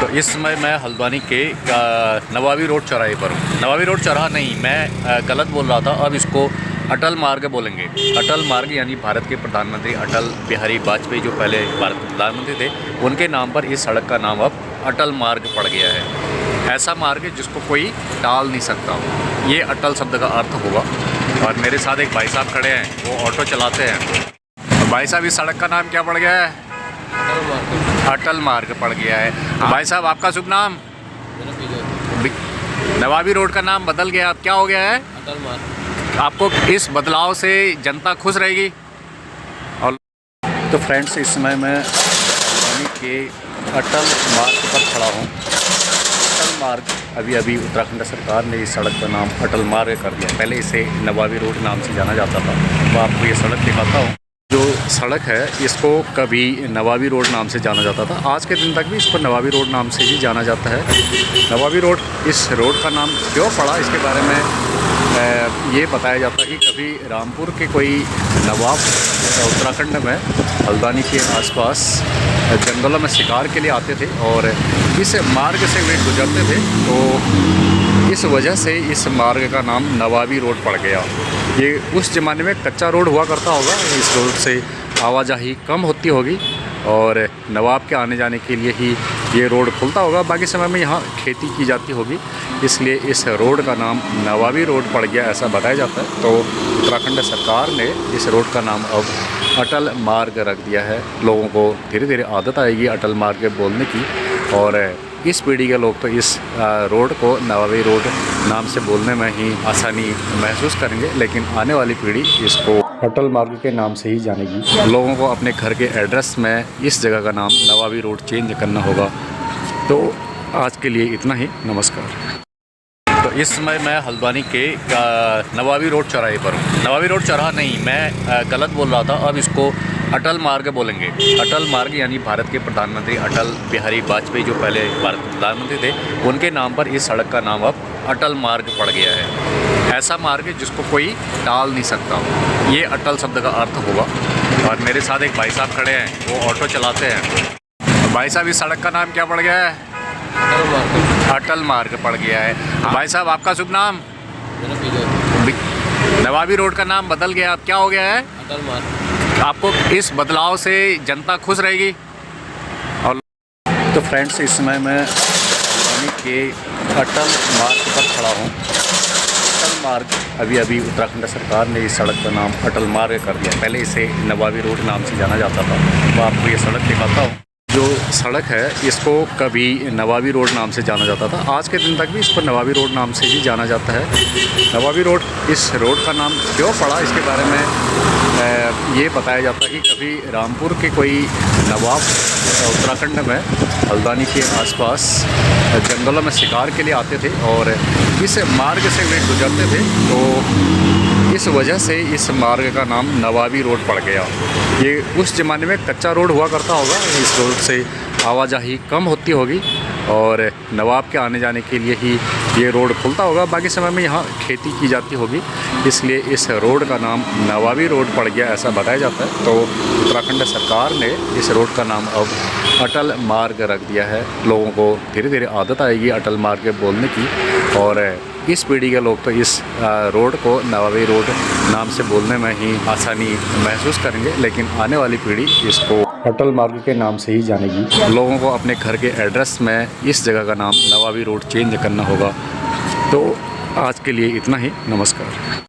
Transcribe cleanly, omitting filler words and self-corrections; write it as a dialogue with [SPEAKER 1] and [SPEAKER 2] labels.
[SPEAKER 1] तो इस समय मैं हल्द्वानी के नवाबी रोड चौराहे पर हूँ। नवाबी रोड चौराहा नहीं, मैं गलत बोल रहा था। अब इसको अटल मार्ग बोलेंगे। अटल मार्ग यानी भारत के प्रधानमंत्री अटल बिहारी वाजपेयी जो पहले भारत के प्रधानमंत्री थे, उनके नाम पर इस सड़क का नाम अब अटल मार्ग पड़ गया है। ऐसा मार्ग जिसको कोई टाल नहीं सकता, ये अटल शब्द का अर्थ होगा। और मेरे साथ एक भाई साहब खड़े हैं, वो ऑटो चलाते हैं। तो भाई साहब, इस सड़क का नाम क्या पड़ गया है? अटल मार्ग पड़ गया है। तो भाई साहब, आपका शुभ नाम? नवाबी रोड का नाम बदल गया, अब क्या हो गया है?
[SPEAKER 2] अटल मार्ग।
[SPEAKER 1] आपको इस बदलाव से जनता खुश रहेगी? और तो फ्रेंड्स, इस समय मैं हल्द्वानी के अटल मार्ग पर खड़ा हूँ। अटल मार्ग अभी उत्तराखंड सरकार ने इस सड़क का नाम अटल मार्ग कर दिया। पहले इसे नवाबी रोड नाम से जाना जाता था। तो आपको ये सड़क दिखाता हूँ। जो सड़क है, इसको कभी नवाबी रोड नाम से जाना जाता था। आज के दिन तक भी इसको नवाबी रोड नाम से ही जाना जाता है। नवाबी रोड, इस रोड का नाम क्यों पड़ा, इसके बारे में ये बताया जाता है कि कभी रामपुर के कोई नवाब उत्तराखंड में हल्द्वानी के आसपास जंगलों में शिकार के लिए आते थे और इस मार्ग से वे गुजरते थे, तो इस वजह से इस मार्ग का नाम नवाबी रोड पड़ गया। ये उस ज़माने में कच्चा रोड हुआ करता होगा, इस रोड से आवाजाही कम होती होगी और नवाब के आने जाने के लिए ही ये रोड खुलता होगा। बाकी समय में यहाँ खेती की जाती होगी, इसलिए इस रोड का नाम नवाबी रोड पड़ गया, ऐसा बताया जाता है। तो उत्तराखंड सरकार ने इस रोड का नाम अब अटल मार्ग रख दिया है। लोगों को धीरे धीरे आदत आएगी अटल मार्ग बोलने की, और इस पीढ़ी के लोग तो इस रोड को नवाबी रोड नाम से बोलने में ही आसानी महसूस करेंगे, लेकिन आने वाली पीढ़ी इसको अटल मार्ग के नाम से ही जानेगी। लोगों को अपने घर के एड्रेस में इस जगह का नाम नवाबी रोड चेंज करना होगा। तो आज के लिए इतना ही, नमस्कार। तो इस समय मैं हल्द्वानी के नवाबी रोड चौराहे पर हूँ। नवाबी रोड चौराहा नहीं, मैं गलत बोल रहा था। अब इसको अटल मार्ग बोलेंगे। अटल मार्ग यानी भारत के प्रधानमंत्री अटल बिहारी वाजपेयी जो पहले भारत के प्रधानमंत्री थे, उनके नाम पर इस सड़क का नाम अब अटल मार्ग पड़ गया है। ऐसा मार्ग जिसको कोई टाल नहीं सकता, ये अटल शब्द का अर्थ होगा। और मेरे साथ एक भाई साहब खड़े हैं, वो ऑटो चलाते हैं। तो भाई साहब, इस सड़क का नाम क्या पड़ गया है?
[SPEAKER 2] अटल मार्ग।
[SPEAKER 1] अटल मार्ग पड़ गया है। भाई साहब, आपका शुभ नाम? नवाबी रोड का नाम बदल गया, अब क्या हो गया है?
[SPEAKER 2] अटल मार्ग।
[SPEAKER 1] आपको इस बदलाव से जनता खुश रहेगी? और तो फ्रेंड्स, इस समय मैं हल्द्वानी के अटल मार्ग पर खड़ा हूँ। अटल मार्ग अभी उत्तराखंड सरकार ने इस सड़क का नाम अटल मार्ग कर दिया। पहले इसे नवाबी रोड नाम से जाना जाता था। तो आपको ये सड़क दिखाता हूँ। जो सड़क है, इसको कभी नवाबी रोड नाम से जाना जाता था। आज के दिन तक भी इसको नवाबी रोड नाम से ही जाना जाता है। नवाबी रोड, इस रोड का नाम क्यों पड़ा, इसके बारे में ये बताया जाता है कि कभी रामपुर के कोई नवाब उत्तराखंड में हल्द्वानी के आसपास जंगलों में शिकार के लिए आते थे और इस मार्ग से वे गुजरते थे, तो इस वजह से इस मार्ग का नाम नवाबी रोड पड़ गया। ये उस ज़माने में कच्चा रोड हुआ करता होगा, इस रोड से आवाजाही कम होती होगी और नवाब के आने जाने के लिए ही ये रोड खुलता होगा। बाकी समय में यहाँ खेती की जाती होगी, इसलिए इस रोड का नाम नवाबी रोड पड़ गया, ऐसा बताया जाता है। तो उत्तराखंड सरकार ने इस रोड का नाम अब अटल मार्ग रख दिया है। लोगों को धीरे धीरे आदत आएगी अटल मार्ग बोलने की, और इस पीढ़ी के लोग तो इस रोड को नवाबी रोड नाम से बोलने में ही आसानी महसूस करेंगे, लेकिन आने वाली पीढ़ी इसको अटल मार्ग के नाम से ही जानेगी। लोगों को अपने घर के एड्रेस में इस जगह का नाम नवाबी रोड चेंज करना होगा। तो आज के लिए इतना ही, नमस्कार।